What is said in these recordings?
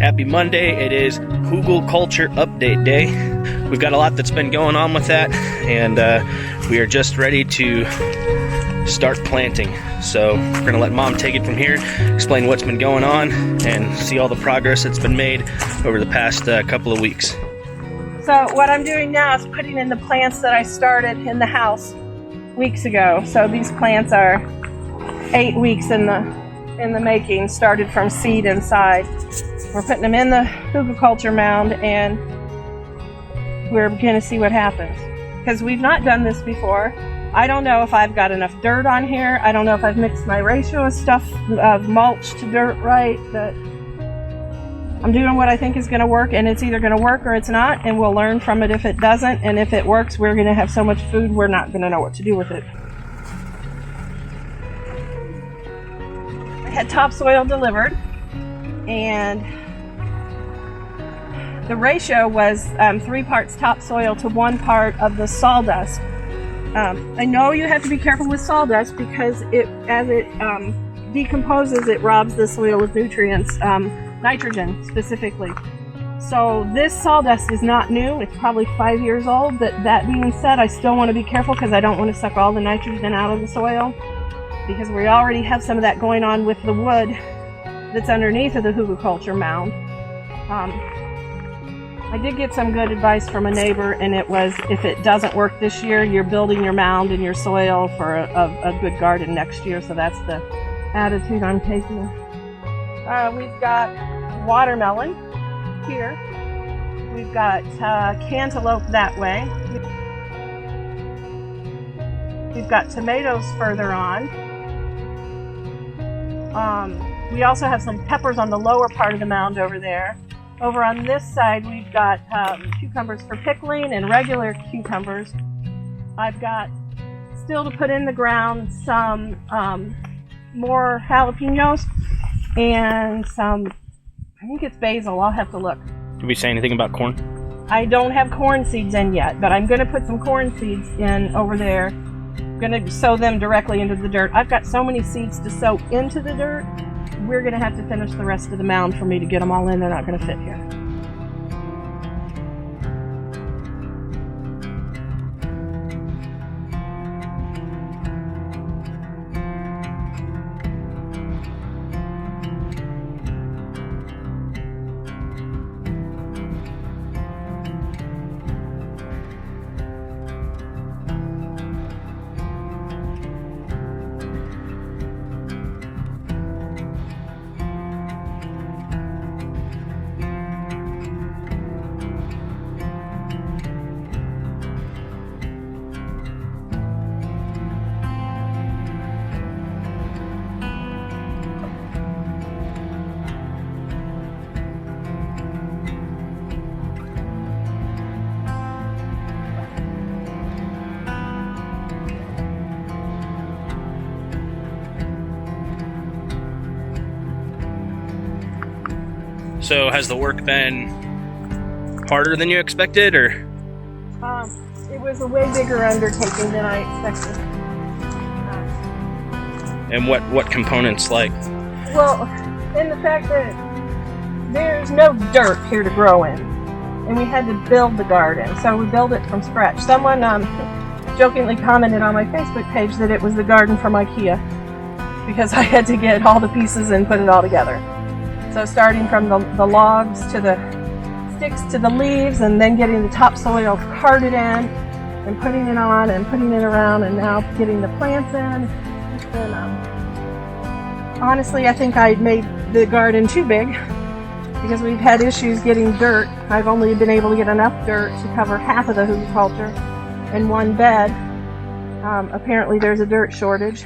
Happy Monday. It is HugelKultur update day. We've got a lot that's been going on with that, and we are just ready to start planting. So we're gonna let Mom take it from here, explain what's been going on, and see all the progress that's been made over the past couple of weeks. So what I'm doing now is putting in the plants that I started in the house weeks ago. So these plants are 8 weeks in the making, started from seed inside. We're putting them in the HugelKultur mound, and we're gonna see what happens. Because we've not done this before. I don't know if I've got enough dirt on here. I don't know if I've mixed my ratio of stuff, of mulch to dirt right, but I'm doing what I think is gonna work, and it's either gonna work or it's not, and we'll learn from it if it doesn't, and if it works, we're gonna have so much food, we're not gonna know what to do with it. I had topsoil delivered, and the ratio was 3 parts topsoil to 1 part of the sawdust. I know you have to be careful with sawdust because as it decomposes, it robs the soil of nutrients, nitrogen specifically. So this sawdust is not new. It's probably 5 years old. That being said, I still want to be careful because I don't want to suck all the nitrogen out of the soil, because we already have some of that going on with the wood that's underneath of the HugelKultur mound. I did get some good advice from a neighbor, and it was, if it doesn't work this year, you're building your mound and your soil for a good garden next year. So that's the attitude I'm taking. We've got watermelon here. We've got cantaloupe that way. We've got tomatoes further on. We also have some peppers on the lower part of the mound over there. Over on this side, we've got cucumbers for pickling and regular cucumbers. I've got still to put in the ground some more jalapenos and some, I think it's basil, I'll have to look. Did we say anything about corn? I don't have corn seeds in yet, but I'm going to put some corn seeds in over there. I'm going to sow them directly into the dirt. I've got so many seeds to sow into the dirt. We're going to have to finish the rest of the mound for me to get them all in. They're not going to fit here. So has the work been harder than you expected, or? It was a way bigger undertaking than I expected. And what components like? Well, in the fact that there's no dirt here to grow in, and we had to build the garden, so we built it from scratch. Someone jokingly commented on my Facebook page that it was the garden from IKEA, because I had to get all the pieces and put it all together. So starting from the logs to the sticks to the leaves, and then getting the topsoil carted in and putting it on and putting it around, and now getting the plants in. And honestly, I think I made the garden too big because we've had issues getting dirt. I've only been able to get enough dirt to cover half of the HugelKultur in one bed. Apparently there's a dirt shortage.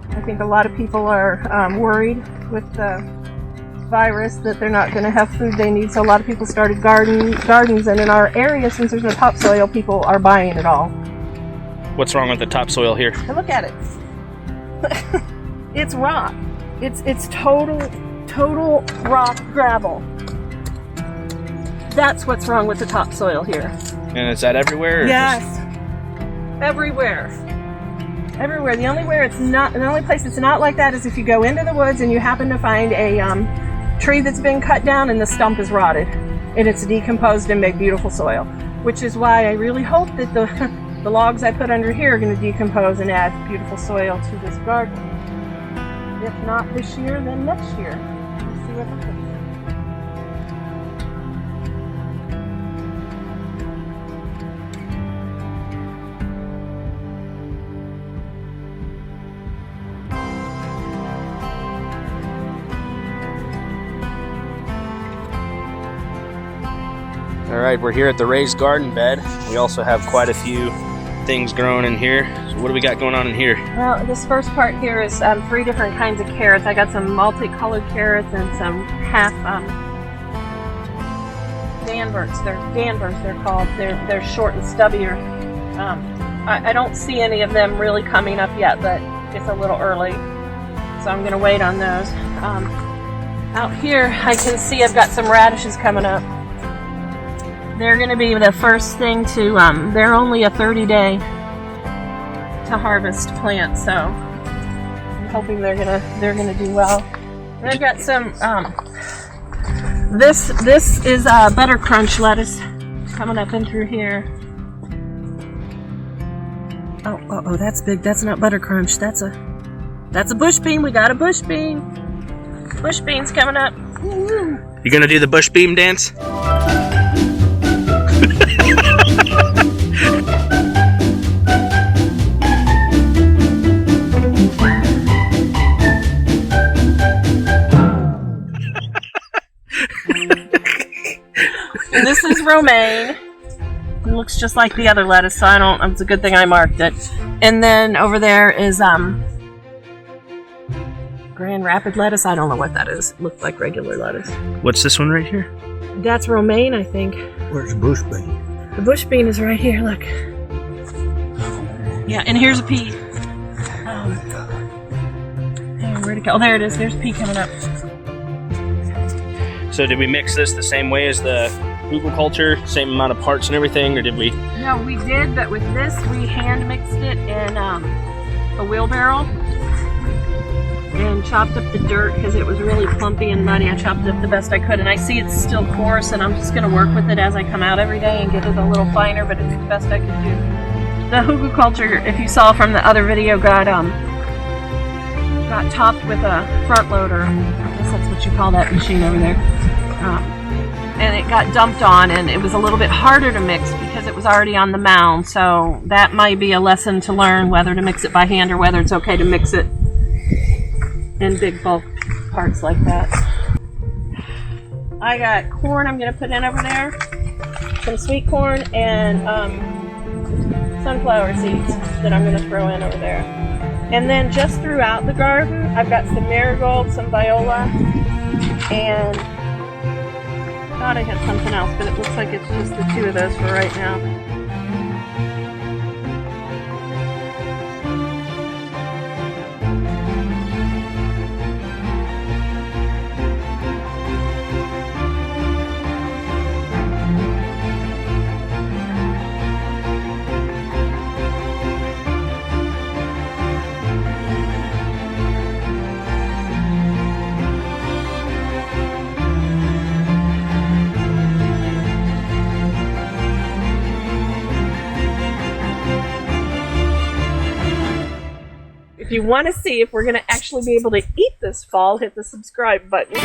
I think a lot of people are worried with the virus that they're not going to have food they need, so a lot of people started gardens, and in our area, since there's no topsoil, people are buying it all. What's wrong with the topsoil here? And look at it. It's rock. It's total rock gravel. That's what's wrong with the topsoil here. And is that everywhere? Yes. Everywhere. Everywhere. The only place it's not like that is if you go into the woods and you happen to find a tree that's been cut down and the stump is rotted. And it's decomposed and make beautiful soil. Which is why I really hope that the logs I put under here are going to decompose and add beautiful soil to this garden. If not this year, then next year. We'll see what happens. All right, we're here at the raised garden bed. We also have quite a few things growing in here. So what do we got going on in here? Well, this first part here is 3 different kinds of carrots. I got some multicolored carrots and some half Danvers. They're called. They're short and stubbier. I don't see any of them really coming up yet, but it's a little early, so I'm going to wait on those. Out here, I can see I've got some radishes coming up. They're going to be the first thing to, they're only a 30-day to harvest plant, so I'm hoping they're gonna do well. And I've got some, this is butter crunch lettuce coming up in through here. Oh, that's big. That's not butter crunch. That's a bush bean. We got a bush bean. Bush beans coming up. You gonna do the bush beam dance? This is romaine. It looks just like the other lettuce, so it's a good thing I marked it. And then over there is Grand Rapid lettuce. I don't know what that is. It looks like regular lettuce. What's this one right here? That's romaine, I think. Where's the bush bean? The bush bean is right here, look. Yeah, and here's a pea. Where'd it go? Oh, there it is. There's a pea coming up. So did we mix this the same way as the HugelKultur, same amount of parts and everything, or did we? No, we did, but with this, we hand mixed it in a wheelbarrow and chopped up the dirt because it was really clumpy and muddy. I chopped it up the best I could, and I see it's still coarse, and I'm just going to work with it as I come out every day and get it a little finer, but it's the best I could do. The HugelKultur, if you saw from the other video, got topped with a front loader. I guess that's what you call that machine over there. And it got dumped on, and it was a little bit harder to mix because it was already on the mound. So that might be a lesson to learn, whether to mix it by hand or whether it's okay to mix it in big bulk parts like that. I got corn I'm going to put in over there, some sweet corn, and sunflower seeds that I'm going to throw in over there. And then just throughout the garden, I've got some marigold, some viola, and I thought I had something else, but it looks like it's just the 2 of those for right now. If you want to see if we're going to actually be able to eat this fall, hit the subscribe button.